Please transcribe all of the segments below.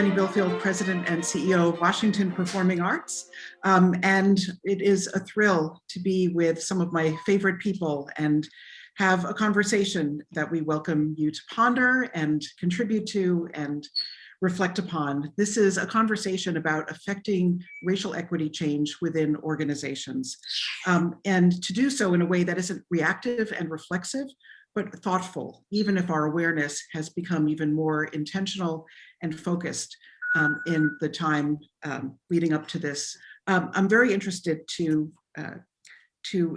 Jenny Bilfield, President and CEO of Washington Performing Arts. And it is a thrill to be with some of my favorite people and have a conversation that we welcome you to ponder and contribute to and reflect upon. This is a conversation about affecting racial equity change within organizations, and to do so in a way that isn't reactive and reflexive, but thoughtful, even if our awareness has become even more intentional and focused in the time leading up to this. I'm very interested to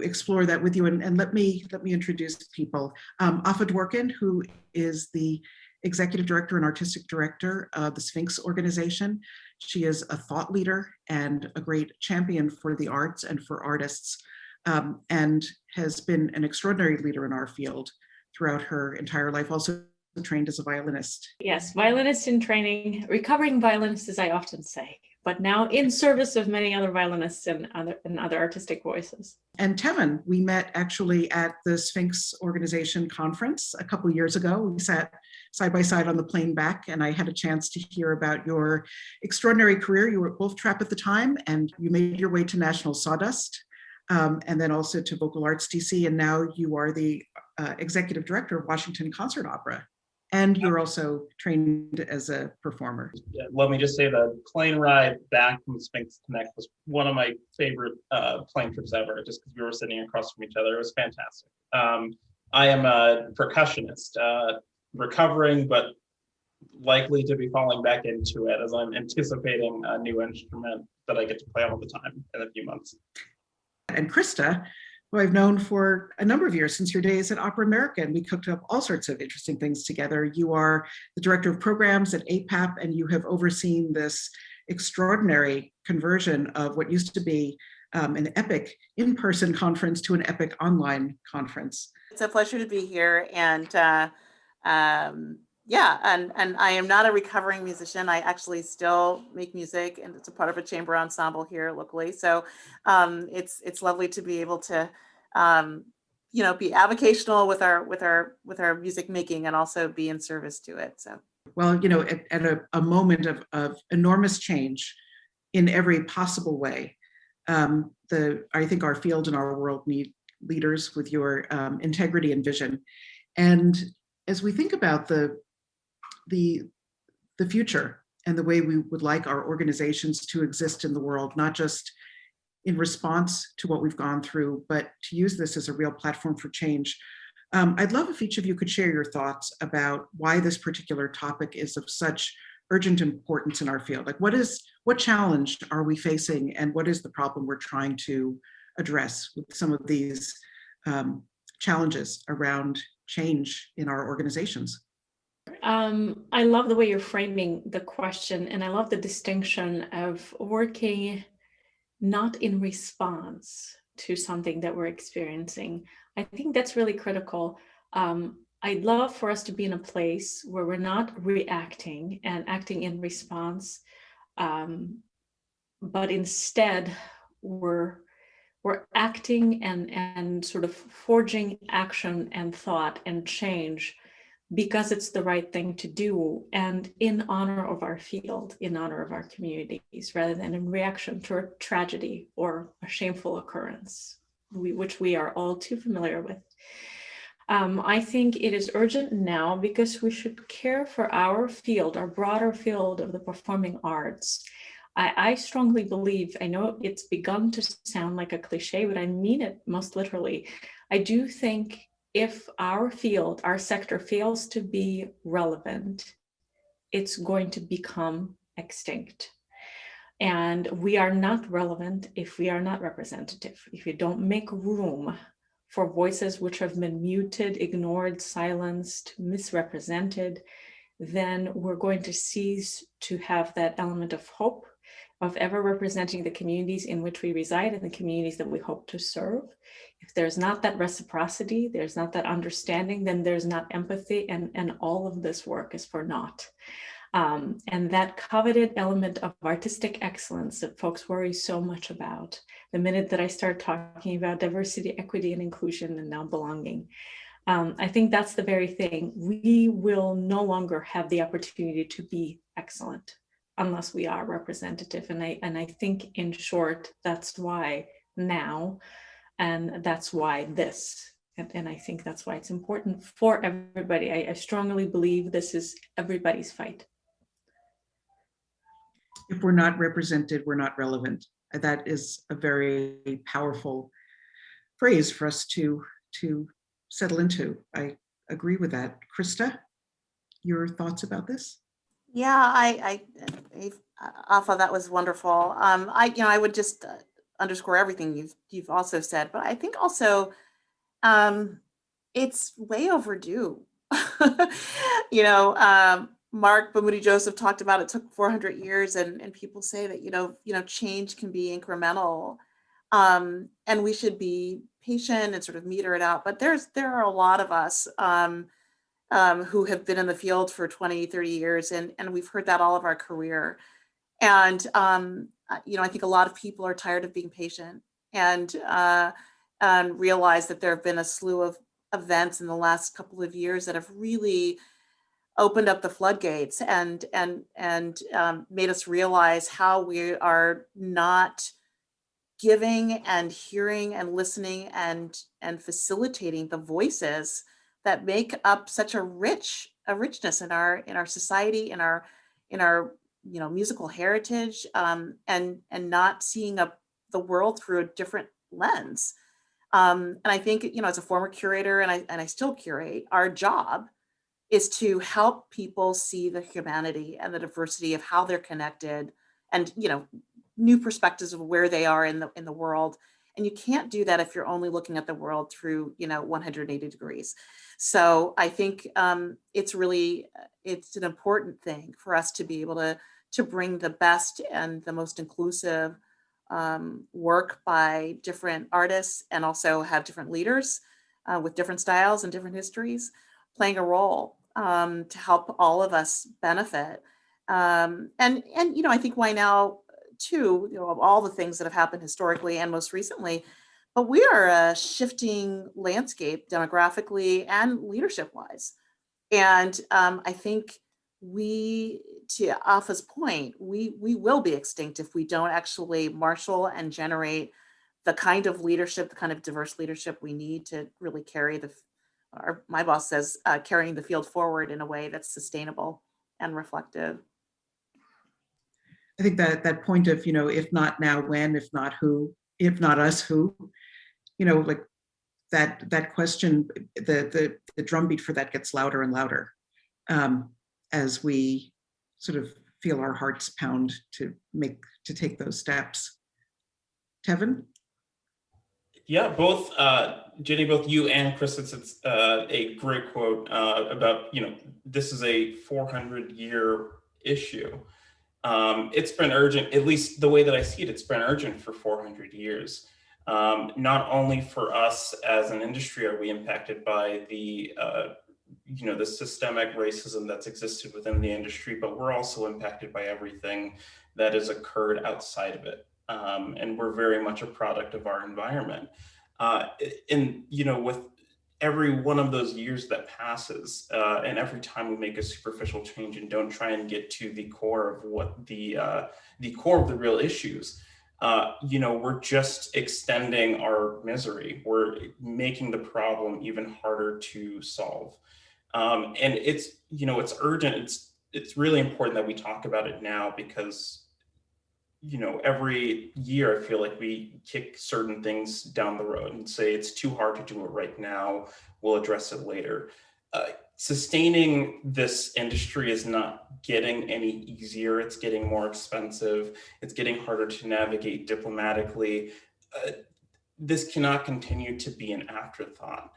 explore that with you, and let me introduce people. Afa Dworkin, who is the Executive Director and Artistic Director of the Sphinx organization. She is a thought leader and a great champion for the arts and for artists, and has been an extraordinary leader in our field throughout her entire life, also trained as a violinist. Yes, violinist in training, recovering violinist, as I often say, but now in service of many other violinists and other artistic voices. And Tevin, we met actually at the Sphinx organization conference a couple of years ago. We sat side by side on the plane back, and I had a chance to hear about your extraordinary career. You were at Wolf Trap at the time, and you made your way to National Sawdust, and then also to Vocal Arts DC, and now you are the Executive Director of Washington Concert Opera. And you're also trained as a performer. Yeah, let me just say the plane ride back from Sphinx Connect was one of my favorite plane trips ever, just because we were sitting across from each other. It was fantastic. I am a percussionist, recovering, but likely to be falling back into it as I'm anticipating a new instrument that I get to play all the time in a few months. And Krista, who I've known for a number of years, since your days at Opera America, and we cooked up all sorts of interesting things together. You are the Director of Programs at APAP, and you have overseen this extraordinary conversion of what used to be an epic in-person conference to an epic online conference. It's a pleasure to be here, and yeah, and I am not a recovering musician. I actually still make music, and it's a part of a chamber ensemble here locally. So it's lovely to be able to be avocational with our music making, and also be in service to it. So well, at a moment of enormous change in every possible way, I think our field and our world need leaders with your integrity and vision. And as we think about the future and the way we would like our organizations to exist in the world, not just in response to what we've gone through, but to use this as a real platform for change. I'd love if each of you could share your thoughts about why this particular topic is of such urgent importance in our field. Like, what challenge are we facing, and what is the problem we're trying to address with some of these challenges around change in our organizations? I love the way you're framing the question, and I love the distinction of working not in response to something that we're experiencing. I think that's really critical. I'd love for us to be in a place where we're not reacting and acting in response, but instead we're acting and sort of forging action and thought and change because it's the right thing to do, and in honor of our field, in honor of our communities, rather than in reaction to a tragedy or a shameful occurrence, which we are all too familiar with. I think it is urgent now because we should care for our field, our broader field of the performing arts. I strongly believe, I know it's begun to sound like a cliche, but I mean it most literally. I do think if our field, our sector fails to be relevant, it's going to become extinct. And we are not relevant if we are not representative, if we don't make room for voices which have been muted, ignored, silenced, misrepresented, then we're going to cease to have that element of hope, of ever representing the communities in which we reside and the communities that we hope to serve. If there's not that reciprocity, there's not that understanding, then there's not empathy, and all of this work is for naught. And that coveted element of artistic excellence that folks worry so much about, the minute that I start talking about diversity, equity, and inclusion, and now belonging, I think that's the very thing. We will no longer have the opportunity to be excellent. unless we are representative. And I think, in short, that's why now, and that's why this. And I think that's why it's important for everybody. I strongly believe this is everybody's fight. If we're not represented, we're not relevant. That is a very powerful phrase for us to settle into. I agree with that. Krista, your thoughts about this? Yeah, Afa, that was wonderful. I would just underscore everything you've also said, but I think also it's way overdue. Mark Bamuthi Joseph talked about it took 400 years, and people say that change can be incremental, and we should be patient and sort of meter it out. But there are a lot of us who have been in the field for 20, 30 years, and we've heard that all of our career. And I think a lot of people are tired of being patient and realize that there have been a slew of events in the last couple of years that have really opened up the floodgates and made us realize how we are not giving and hearing and listening and facilitating the voices that make up such a richness in our society, in our musical heritage, and not seeing the world through a different lens. And I think, as a former curator, and I still curate, our job is to help people see the humanity and the diversity of how they're connected, and new perspectives of where they are in the world. And you can't do that if you're only looking at the world through 180 degrees. So I think it's an important thing for us to be able to bring the best and the most inclusive work by different artists, and also have different leaders with different styles and different histories playing a role to help all of us benefit. And I think why now too, of all the things that have happened historically and most recently, but we are a shifting landscape demographically and leadership wise. And I think to Afa's point, we will be extinct if we don't actually marshal and generate the kind of leadership, the kind of diverse leadership we need to really carry my boss says, carrying the field forward in a way that's sustainable and reflective. I think that point of, if not now, when, if not who, if not us, who, like that question, the drumbeat for that gets louder and louder as we sort of feel our hearts pound to take those steps. Tevin? Yeah, both Jenny, both you and Chris, it's a great quote about, this is a 400-year issue. It's been urgent, at least the way that I see it, it's been urgent for 400 years. Not only for us as an industry are we impacted by the systemic racism that's existed within the industry, but we're also impacted by everything that has occurred outside of it. And we're very much a product of our environment. With every one of those years that passes, and every time we make a superficial change and don't try and get to the core of what the core of the real issues, we're just extending our misery. We're making the problem even harder to solve. And it's urgent. It's really important that we talk about it now, because every year I feel like we kick certain things down the road and say it's too hard to do it right now, we'll address it later. Sustaining this industry is not getting any easier, it's getting more expensive, it's getting harder to navigate diplomatically. This cannot continue to be an afterthought,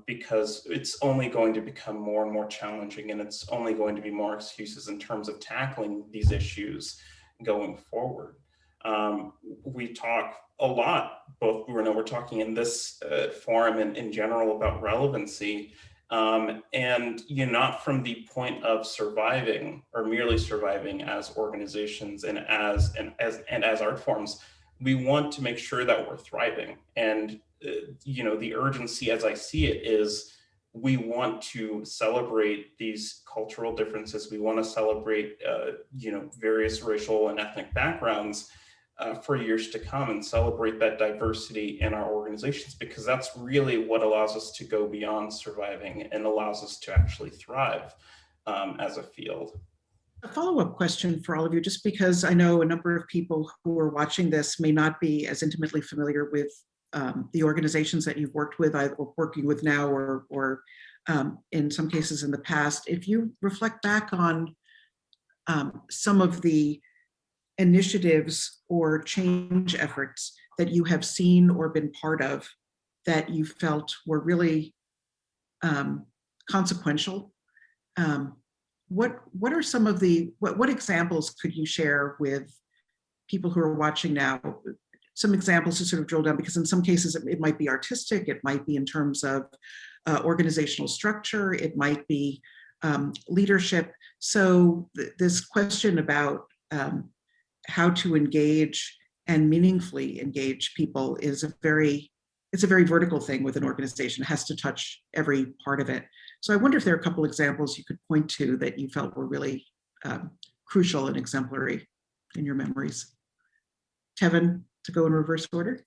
because it's only going to become more and more challenging, and it's only going to be more excuses in terms of tackling these issues going forward. We talk a lot, both we're talking in this forum and in general about relevancy, and not from the point of surviving or merely surviving as organizations and as art forms. We want to make sure that we're thriving, and the urgency as I see it is we want to celebrate these cultural differences. We want to celebrate, various racial and ethnic backgrounds for years to come, and celebrate that diversity in our organizations, because that's really what allows us to go beyond surviving and allows us to actually thrive as a field. A follow-up question for all of you, just because I know a number of people who are watching this may not be as intimately familiar with the organizations that you've worked with, either working with now or in some cases in the past. If you reflect back on some of the initiatives or change efforts that you have seen or been part of that you felt were really consequential, what are some of the, what examples could you share with people who are watching now? Some examples to sort of drill down, because in some cases it might be artistic, it might be in terms of organizational structure, it might be leadership. So this question about how to engage and meaningfully engage people is it's a very vertical thing with an organization. It has to touch every part of it. So I wonder if there are a couple examples you could point to that you felt were really crucial and exemplary in your memories. Tevin, to go in reverse order.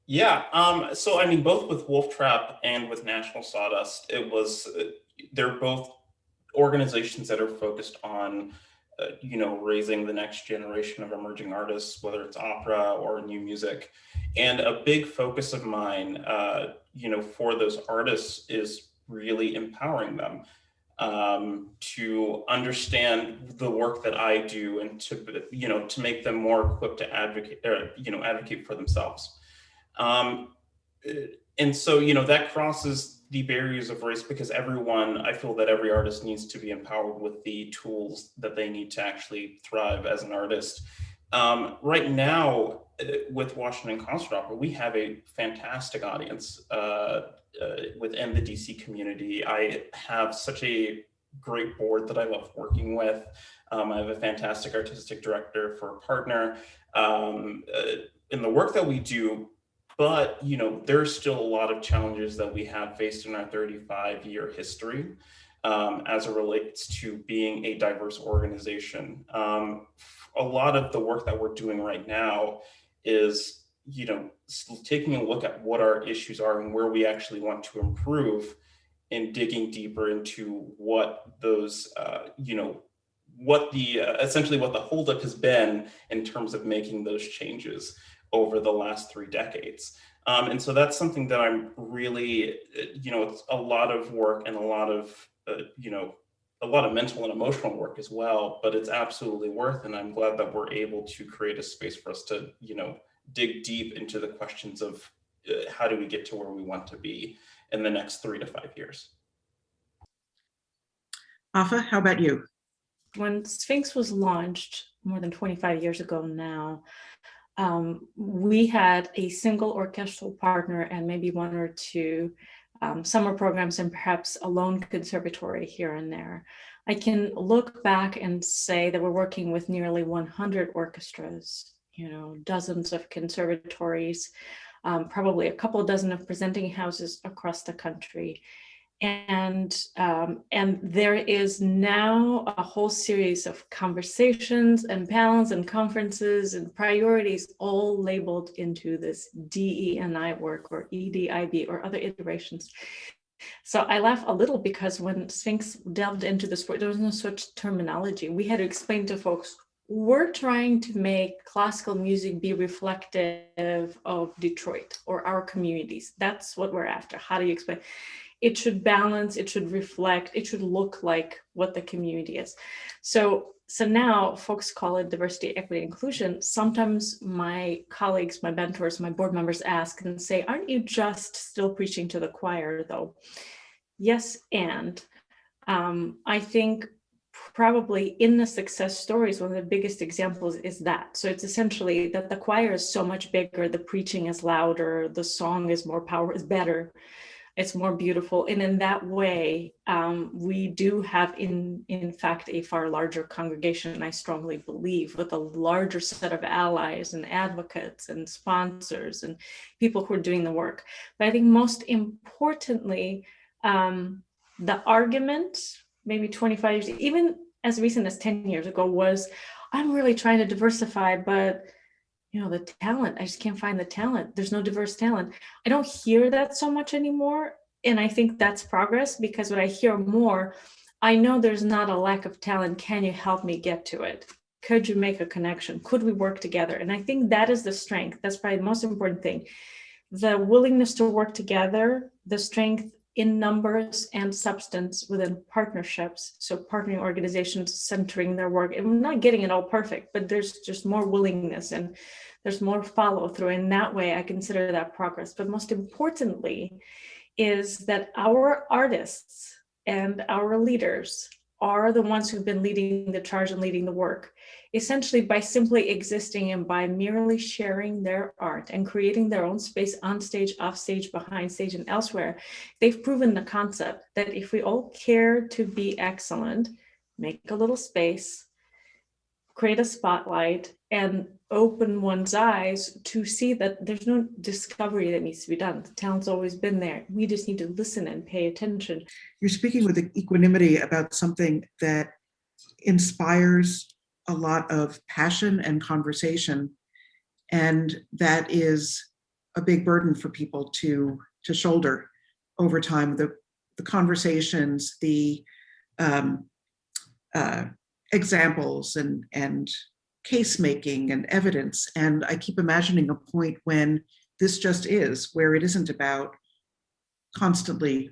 Yeah, so I mean, both with Wolf Trap and with National Sawdust, they're both organizations that are focused on raising the next generation of emerging artists, whether it's opera or new music. And a big focus of mine, for those artists is really empowering them to understand the work that I do, and to make them more equipped to advocate for themselves. And so, that crosses the barriers of race, because I feel that every artist needs to be empowered with the tools that they need to actually thrive as an artist. Right now, with Washington Concert Opera, we have a fantastic audience within the DC community. I have such a great board that I love working with. I have a fantastic artistic director for a partner in the work that we do. But, there's still a lot of challenges that we have faced in our 35-year history as it relates to being a diverse organization. A lot of the work that we're doing right now is, taking a look at what our issues are and where we actually want to improve, and digging deeper into what those, essentially what the holdup has been in terms of making those changes over the last 3 decades. And so that's something that I'm really, it's a lot of work and a lot of mental and emotional work as well, but it's absolutely worth, and I'm glad that we're able to create a space for us to, dig deep into the questions of how do we get to where we want to be in the next 3 to 5 years. Afa, how about you? When Sphinx was launched more than 25 years ago now, we had a single orchestral partner and maybe 1 or 2 summer programs, and perhaps a lone conservatory here and there. I can look back and say that we're working with nearly 100 orchestras, dozens of conservatories, probably a couple dozen of presenting houses across the country. And there is now a whole series of conversations and panels and conferences and priorities, all labeled into this DE&I work, or EDIB, or other iterations. So I laugh a little, because when Sphinx delved into this work, there was no such terminology. We had to explain to folks, we're trying to make classical music be reflective of Detroit or our communities. That's what we're after. How do you explain? It should balance, it should reflect, it should look like what the community is. So now folks call it diversity, equity, inclusion. Sometimes my colleagues, my mentors, my board members ask and say, aren't you just still preaching to the choir though? Yes, and I think probably in the success stories, one of the biggest examples is that. So it's essentially that the choir is so much bigger, the preaching is louder, the song is more powerful, is better. It's more beautiful. And in that way, we do have, in fact, a far larger congregation, I strongly believe, with a larger set of allies and advocates and sponsors and people who are doing the work. But I think most importantly, The argument, maybe 25 years, even as recent as 10 years ago, was I'm really trying to diversify, but the talent, I just can't find the talent. There's no diverse talent. I don't hear that so much anymore. And I think that's progress, because when I hear more, I know there's not a lack of talent. Can you help me get to it? Could you make a connection? Could we work together? And I think that is the strength. That's probably the most important thing. The willingness to work together, the strength in numbers and substance within partnerships. So partnering organizations centering their work, and we're not getting it all perfect, but there's just more willingness and there's more follow through. In that way, I consider that progress. But most importantly is that our artists and our leaders are the ones who've been leading the charge and leading the work, essentially by simply existing and by merely sharing their art and creating their own space on stage, off stage, behind stage, and elsewhere. They've proven the concept that if we all care to be excellent, make a little space, create a spotlight, and open one's eyes to see that there's no discovery that needs to be done. The talent's always been there. We just need to listen and pay attention. You're speaking with equanimity about something that inspires a lot of passion and conversation, and that is a big burden for people to shoulder over time. The conversations, the examples and case making and evidence. And I keep imagining a point when this just is, where it isn't about constantly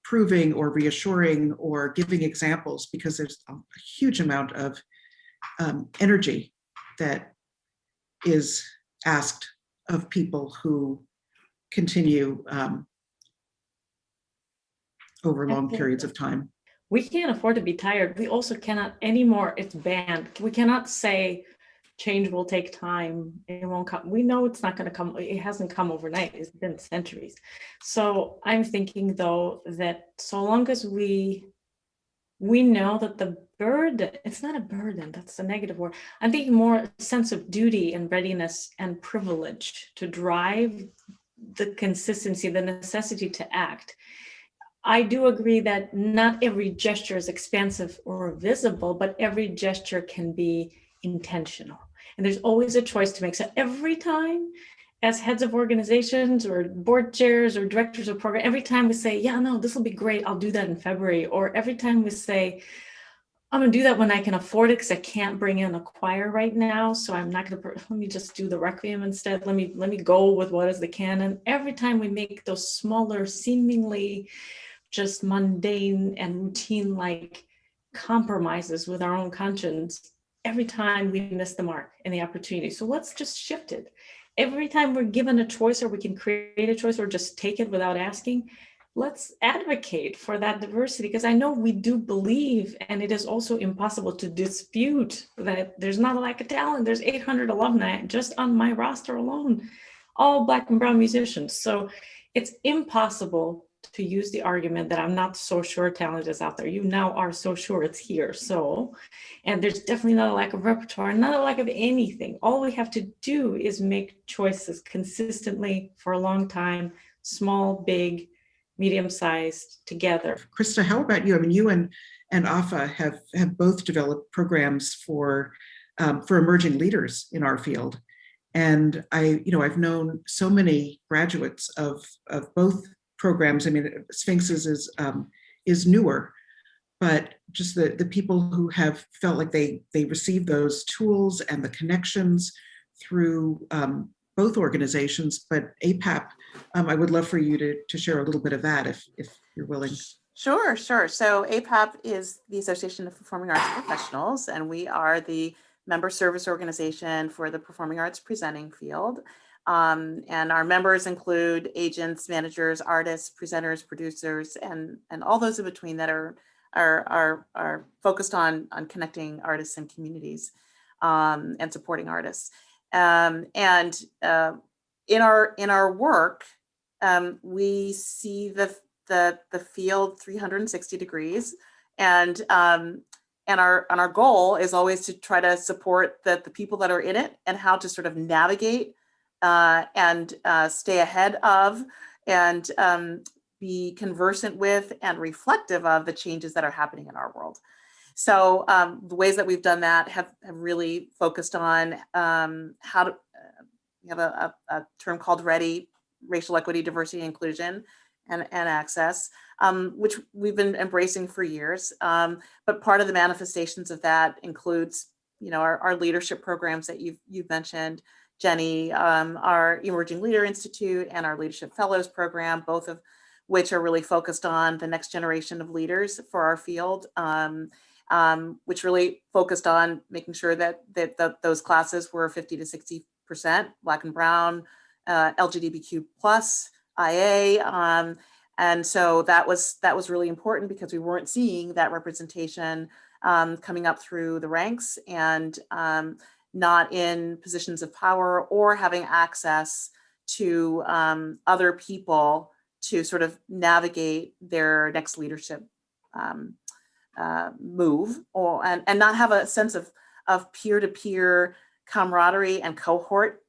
proving or reassuring or giving examples, because there's a huge amount of energy that is asked of people who continue over long periods of time. We can't afford to be tired. We also cannot anymore. It's banned. We cannot say change will take time. It won't come. We know it's not going to come. It hasn't come overnight. It's been centuries. So I'm thinking, though, that so long as we know that the burden, it's not a burden, that's the negative word. I'm thinking more a sense of duty and readiness and privilege to drive the consistency, the necessity to act. I do agree that not every gesture is expansive or visible, but every gesture can be intentional. And there's always a choice to make. So every time, as heads of organizations or board chairs or directors of program, every time we say, yeah, no, this will be great, I'll do that in February. Or every time we say, I'm gonna do that when I can afford it because I can't bring in a choir right now. So I'm not gonna, let me just do the Requiem instead. Let me go with what is the canon. Every time we make those smaller, seemingly just mundane and routine-like compromises with our own conscience, every time we miss the mark and the opportunity. So let's just shift it. Every time we're given a choice, or we can create a choice or just take it without asking, let's advocate for that diversity, because I know we do believe, and it is also impossible to dispute, that there's not a lack of talent. There's 800 alumni just on my roster alone, all Black and brown musicians. So it's impossible to use the argument that I'm not so sure talent is out there. You now are so sure it's here. So, and there's definitely not a lack of repertoire, not a lack of anything. All we have to do is make choices consistently for a long time, small, big, medium-sized, together. Krista, how about you? I mean, you and AFA have both developed programs for emerging leaders in our field. And I've known so many graduates of both programs. I mean, Sphinx's is newer, but just the people who have felt like they received those tools and the connections through both organizations. But APAP, I would love for you to share a little bit of that if you're willing. Sure. So APAP is the Association of Performing Arts Professionals, and we are the member service organization for the performing arts presenting field. And our members include agents, managers, artists, presenters, producers, and all those in between that are focused on connecting artists and communities and supporting artists. And in our work, we see the field 360 degrees, and our goal is always to try to support the people that are in it and how to sort of navigate and stay ahead of and be conversant with and reflective of the changes that are happening in our world. So the ways that we've done that have really focused on how to, we have a term called READY, Racial Equity, Diversity, Inclusion, and Access, which we've been embracing for years. But part of the manifestations of that includes, our leadership programs that you've mentioned, Jenny, our Emerging Leader Institute and our Leadership Fellows program, both of which are really focused on the next generation of leaders for our field, which really focused on making sure that those classes were 50 to 60% Black and Brown, LGBTQ plus, IA. And so that was really important because we weren't seeing that representation coming up through the ranks and not in positions of power or having access to other people to sort of navigate their next leadership move, and not have a sense of peer-to-peer camaraderie and cohort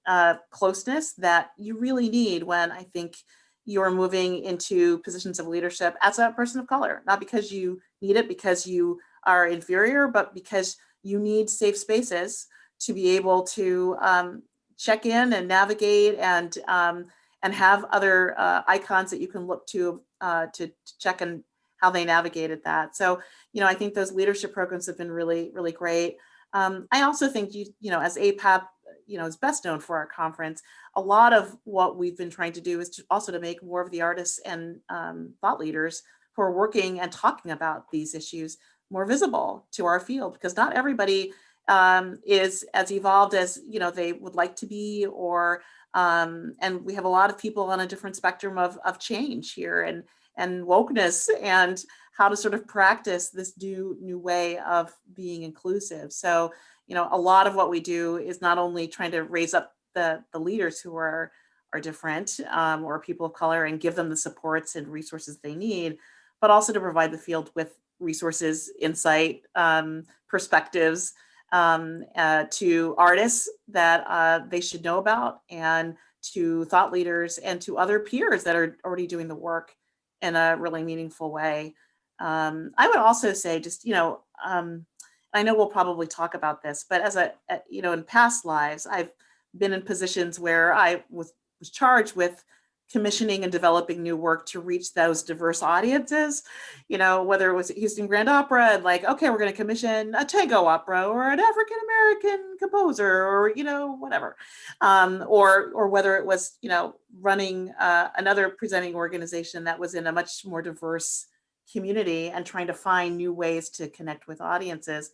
closeness that you really need when I think you're moving into positions of leadership as a person of color, not because you need it because you are inferior, but because you need safe spaces to be able to check in and navigate and have other icons that you can look to check in how they navigated that. So, I think those leadership programs have been really, really great. I also think, as APAP, is best known for our conference, a lot of what we've been trying to do is also to make more of the artists and thought leaders who are working and talking about these issues more visible to our field, because not everybody is as evolved as they would like to be, or and we have a lot of people on a different spectrum of change here and wokeness and how to sort of practice this new way of being inclusive. So, a lot of what we do is not only trying to raise up the leaders who are different or people of color and give them the supports and resources they need, but also to provide the field with resources, insight, perspectives to artists that they should know about, and to thought leaders and to other peers that are already doing the work in a really meaningful way. I would also say just, I know we'll probably talk about this, but as in past lives, I've been in positions where I was charged with commissioning and developing new work to reach those diverse audiences, whether it was at Houston Grand Opera and like, okay, we're going to commission a tango opera or an African-American composer or, whatever. Or whether it was, running another presenting organization that was in a much more diverse community and trying to find new ways to connect with audiences.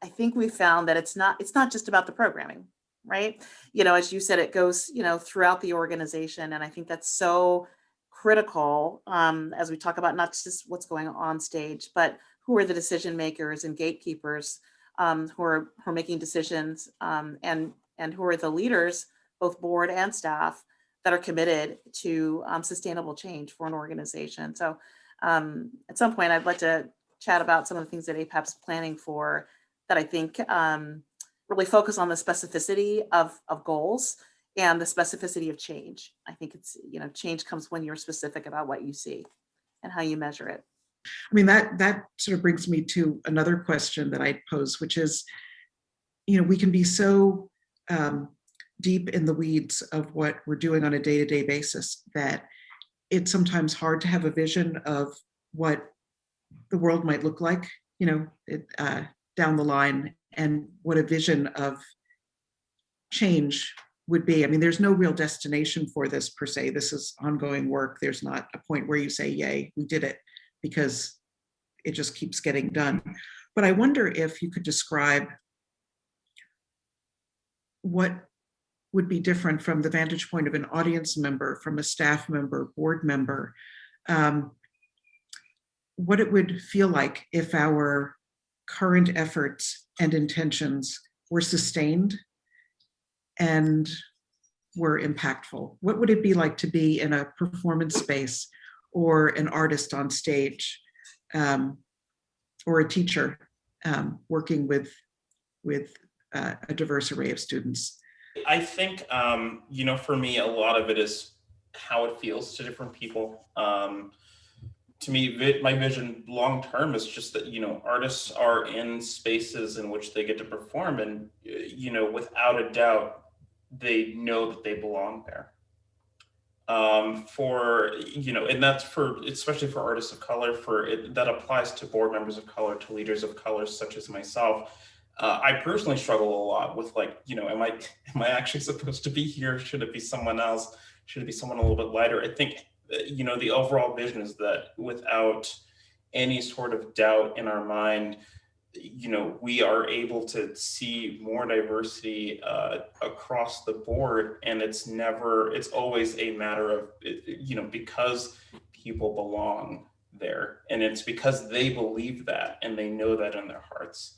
I think we found that it's not just about the programming, right? As you said, it goes, throughout the organization. And I think that's so critical as we talk about not just what's going on stage, but who are the decision makers and gatekeepers who are making decisions and who are the leaders, both board and staff, that are committed to sustainable change for an organization. So at some point, I'd like to chat about some of the things that APAP's planning for that I think really focus on the specificity of goals and the specificity of change. I think it's, change comes when you're specific about what you see and how you measure it. I mean, that sort of brings me to another question that I'd pose, which is, we can be so deep in the weeds of what we're doing on a day-to-day basis that it's sometimes hard to have a vision of what the world might look like, down the line, and what a vision of change would be. I mean, there's no real destination for this per se. This is ongoing work. There's not a point where you say, yay, we did it, because it just keeps getting done. But I wonder if you could describe what would be different from the vantage point of an audience member, from a staff member, board member, what it would feel like if our current efforts and intentions were sustained and were impactful. What would it be like to be in a performance space or an artist on stage or a teacher working with a diverse array of students? I think, for me, a lot of it is how it feels to different people. To me, my vision long term is just that, artists are in spaces in which they get to perform, and, without a doubt, they know that they belong there. And that's for, especially for artists of color, that applies to board members of color, to leaders of color, such as myself. I personally struggle a lot with, like, am I actually supposed to be here? Should it be someone else? Should it be someone a little bit lighter? I think, the overall vision is that without any sort of doubt in our mind, we are able to see more diversity across the board, and it's always a matter of, because people belong there, and it's because they believe that and they know that in their hearts.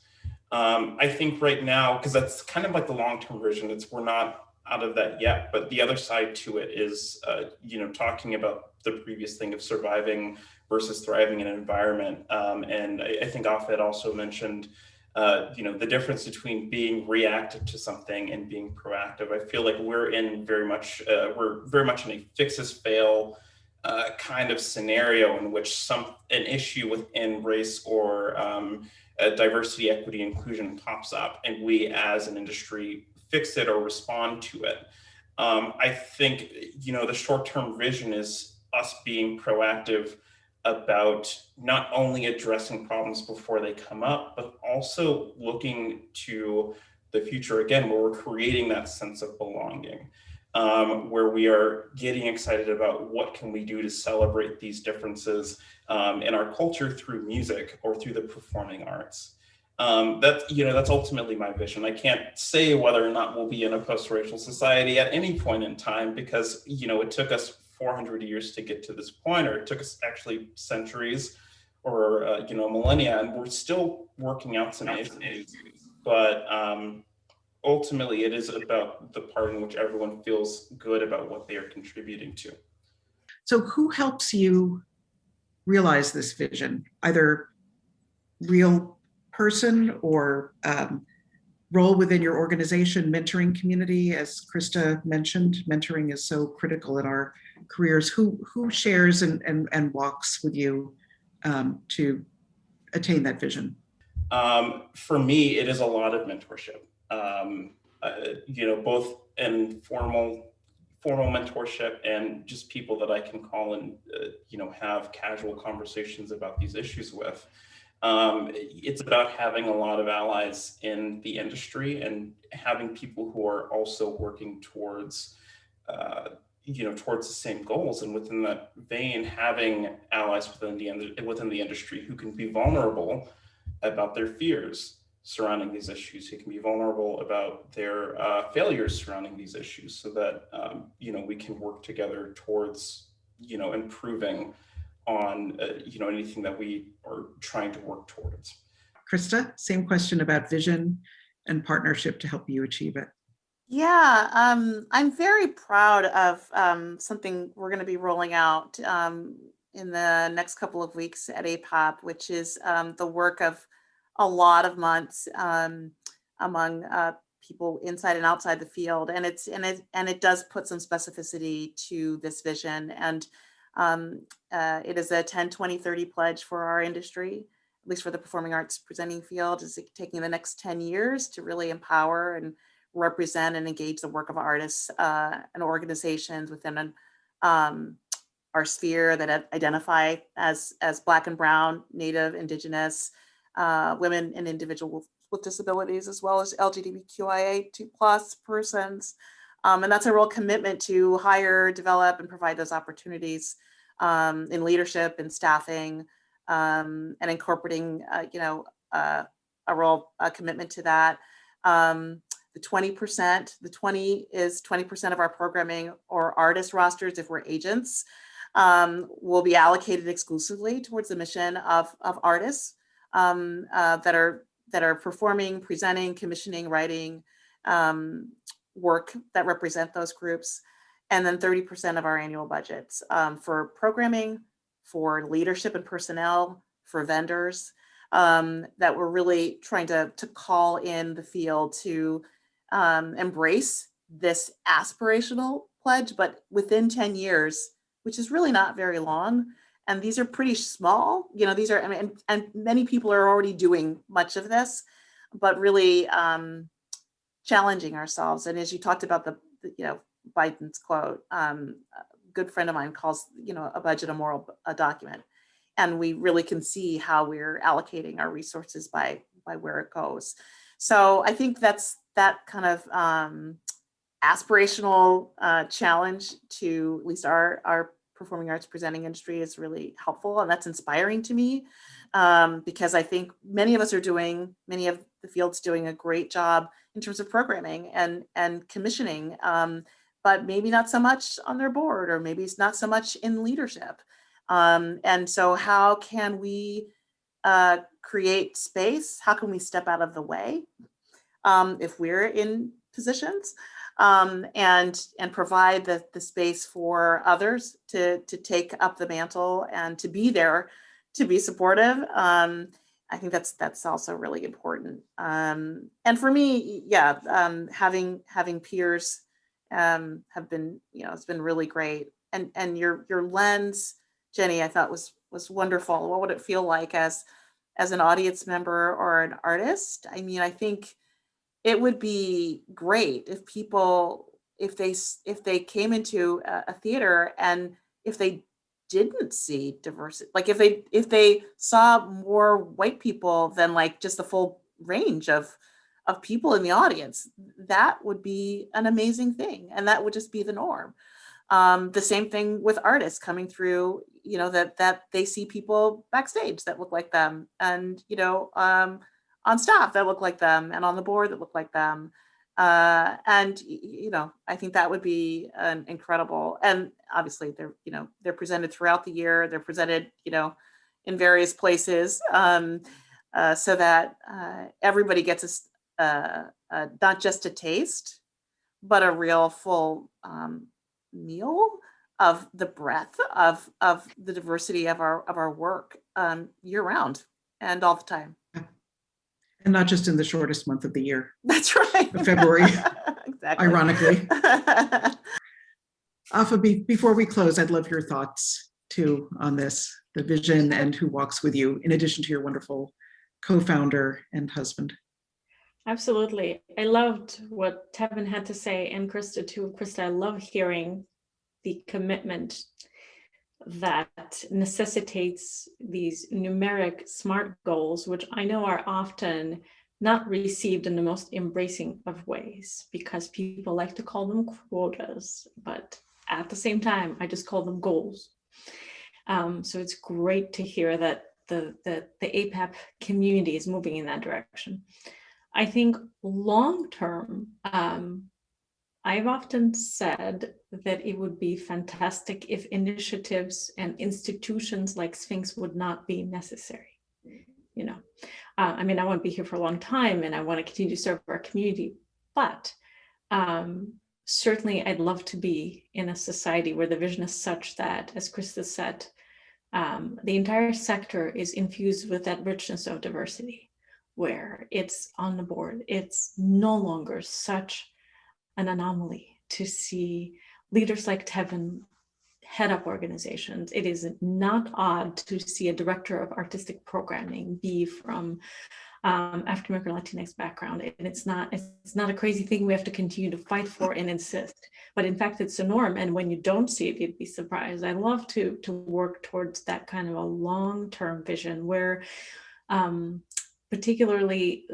I think right now, because that's kind of like the long-term vision, we're not out of that yet, but the other side to it is, talking about the previous thing of surviving versus thriving in an environment. And I think Afed also mentioned, the difference between being reactive to something and being proactive. I feel like we're very much in a fix as fail kind of scenario, in which an issue within race or diversity, equity, inclusion pops up, and we as an industry fix it or respond to it. I think, the short-term vision is us being proactive about not only addressing problems before they come up, but also looking to the future again, where we're creating that sense of belonging, where we are getting excited about what can we do to celebrate these differences in our culture through music or through the performing arts. That's ultimately my vision. I can't say whether or not we'll be in a post-racial society at any point in time, because, it took us 400 years to get to this point, or it took us actually centuries or, millennia, and we're still working out some issues. But ultimately, it is about the part in which everyone feels good about what they are contributing to. So who helps you realize this vision? Either real person or role within your organization, mentoring community, as Krista mentioned. Mentoring is so critical in our careers. Who shares and walks with you to attain that vision? For me, it is a lot of mentorship. Both in formal mentorship and just people that I can call and have casual conversations about these issues with. It's about having a lot of allies in the industry and having people who are also working towards towards the same goals, and within that vein, having allies within the industry who can be vulnerable about their fears surrounding these issues, who can be vulnerable about their failures surrounding these issues, so that we can work together towards improving on anything that we are trying to work towards. Krista, same question about vision and partnership to help you achieve it. Yeah, I'm very proud of something we're going to be rolling out in the next couple of weeks at APOP, which is the work of a lot of months among people inside and outside the field, and it does put some specificity to this vision, and it is a 10, 20, 30 pledge for our industry, at least for the performing arts presenting field, is taking the next 10 years to really empower and represent and engage the work of artists and organizations within our sphere that identify as Black and Brown, Native, Indigenous, women and individuals with disabilities, as well as LGBTQIA2+ persons. And that's a real commitment to hire, develop, and provide those opportunities in leadership and staffing, and incorporating, a real commitment to that. The 20%, the 20 is 20% of our programming or artist rosters, if we're agents, will be allocated exclusively towards the mission of artists that are performing, presenting, commissioning, writing work that represent those groups. And then 30% of our annual budgets for programming, for leadership and personnel, for vendors, that we're really trying to call in the field to embrace this aspirational pledge, but within 10 years, which is really not very long. And these are pretty small, these are, I mean, and many people are already doing much of this, but really challenging ourselves. And as you talked about Biden's quote, a good friend of mine calls, a budget a moral document. And we really can see how we're allocating our resources by where it goes. So I think that's that kind of aspirational challenge to at least our performing arts presenting industry is really helpful, and that's inspiring to me, because I think many of of the fields doing a great job in terms of programming and commissioning, but maybe not so much on their board, or maybe it's not so much in leadership. And so how can we create space? How can we step out of the way if we're in positions, and provide the space for others to take up the mantle and to be there, to be supportive. I think that's also really important. And for me, having peers have been, it's been really great. And your lens, Jenny, I thought was wonderful. What would it feel like as an audience member or an artist? I mean, I think it would be great if people, if they came into a theater and if they didn't see diversity, like if they saw more white people than like just the full range of people in the audience, that would be an amazing thing, and that would just be the norm. The same thing with artists coming through, that they see people backstage that look like them, and on staff that look like them, and on the board that look like them. And I think that would be an incredible, and obviously they're presented throughout the year. They're presented, in various places, so that everybody gets not just a taste, but a real full meal of the breadth of the diversity of our work year round and all the time. And not just in the shortest month of the year. That's right. February. Exactly. Ironically. Afa, before we close, I'd love your thoughts too on this, the vision and who walks with you, in addition to your wonderful co-founder and husband. Absolutely. I loved what Tevin had to say, and Krista too. Krista, I love hearing the commitment that necessitates these numeric SMART goals, which I know are often not received in the most embracing of ways, because people like to call them quotas, but at the same time, I just call them goals. So it's great to hear that the APAP community is moving in that direction. I think long term, I've often said that it would be fantastic if initiatives and institutions like Sphinx would not be necessary. I mean, I want to be here for a long time and I want to continue to serve our community, but certainly I'd love to be in a society where the vision is such that, as Krista said, the entire sector is infused with that richness of diversity, where it's on the board. It's no longer such an anomaly to see leaders like Tevin head up organizations. It is not odd to see a director of artistic programming be from African American Latinx background, and it's not a crazy thing we have to continue to fight for and insist. But in fact, it's a norm, and when you don't see it, you'd be surprised. I love to work towards that kind of a long-term vision where, particularly,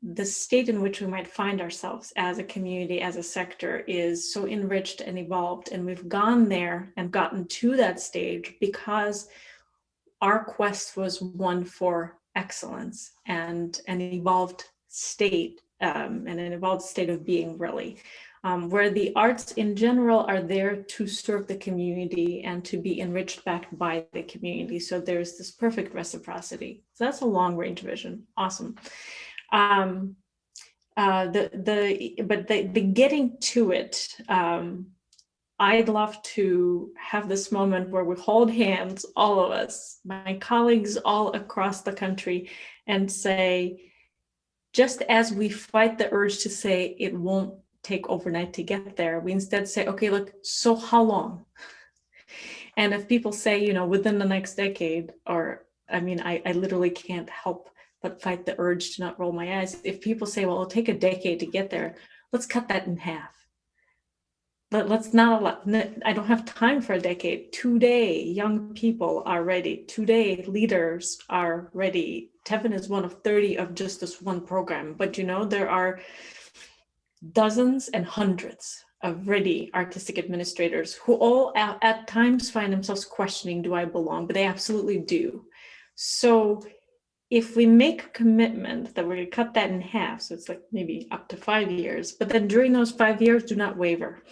the state in which we might find ourselves as a community, as a sector, is so enriched and evolved. And we've gone there and gotten to that stage because our quest was one for excellence and an evolved state, and an evolved state of being, really, where the arts in general are there to serve the community and to be enriched back by the community. So there's this perfect reciprocity. So that's a long range vision. Awesome. The getting to it, I'd love to have this moment where we hold hands, all of us, my colleagues all across the country, and say, just as we fight the urge to say it won't take overnight to get there. We instead say, okay, look, so how long? And if people say, within the next decade, or I mean, I literally can't help but fight the urge to not roll my eyes. If people say, well, it'll take a decade to get there, let's cut that in half. Let's not I don't have time for a decade. Today, young people are ready. Today, leaders are ready. Tevin is one of 30 of just this one program. But there are dozens and hundreds of ready artistic administrators who all at times find themselves questioning, do I belong? But they absolutely do. So if we make a commitment that we're going to cut that in half, so it's like maybe up to 5 years, but then during those 5 years, do not waver.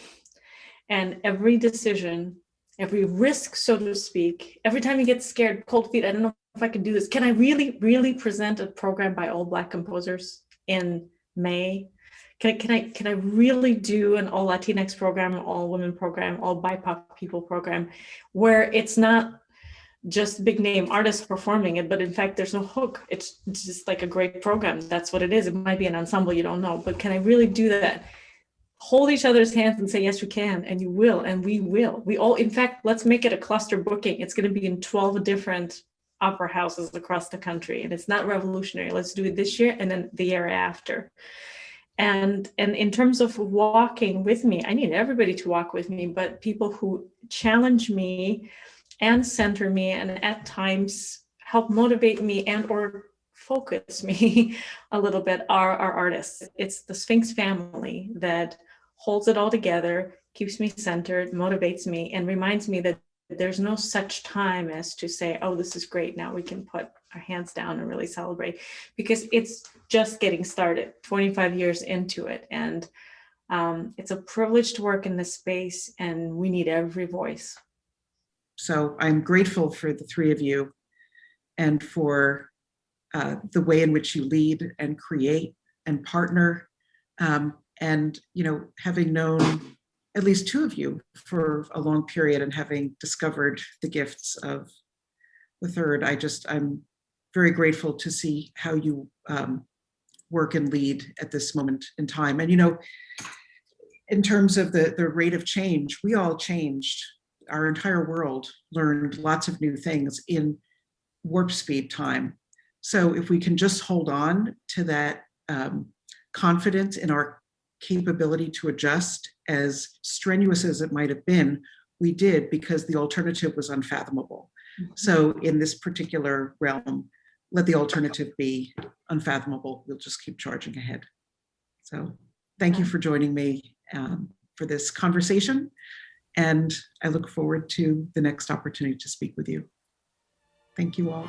And every decision, every risk, so to speak, every time you get scared, cold feet, I don't know if I can do this. Can I really, really present a program by all Black composers in May? Can I really do an all Latinx program, all women program, all BIPOC people program, where it's not just big name artists performing it, but in fact, there's no hook. It's just like a great program. That's what it is. It might be an ensemble, you don't know, but can I really do that? Hold each other's hands and say, yes, you can, and you will, and we will. We all, in fact, let's make it a cluster booking. It's going to be in 12 different opera houses across the country, and it's not revolutionary. Let's do it this year and then the year after. And in terms of walking with me, I need everybody to walk with me, but people who challenge me and center me and at times help motivate me and or focus me a little bit are our artists. It's the Sphinx family that holds it all together, keeps me centered, motivates me, and reminds me that there's no such time as to say, oh, this is great, now we can put our hands down and really celebrate, because it's just getting started, 25 years into it. And it's a privilege to work in this space, and we need every voice. So I'm grateful for the three of you and for the way in which you lead and create and partner. And, having known at least two of you for a long period and having discovered the gifts of the third, I'm very grateful to see how you work and lead at this moment in time. And, in terms of the rate of change, we all changed. Our entire world learned lots of new things in warp speed time. So if we can just hold on to that confidence in our capability to adjust, as strenuous as it might have been, we did, because the alternative was unfathomable. Mm-hmm. So in this particular realm, let the alternative be unfathomable. We'll just keep charging ahead. So thank you for joining me for this conversation. And I look forward to the next opportunity to speak with you. Thank you all.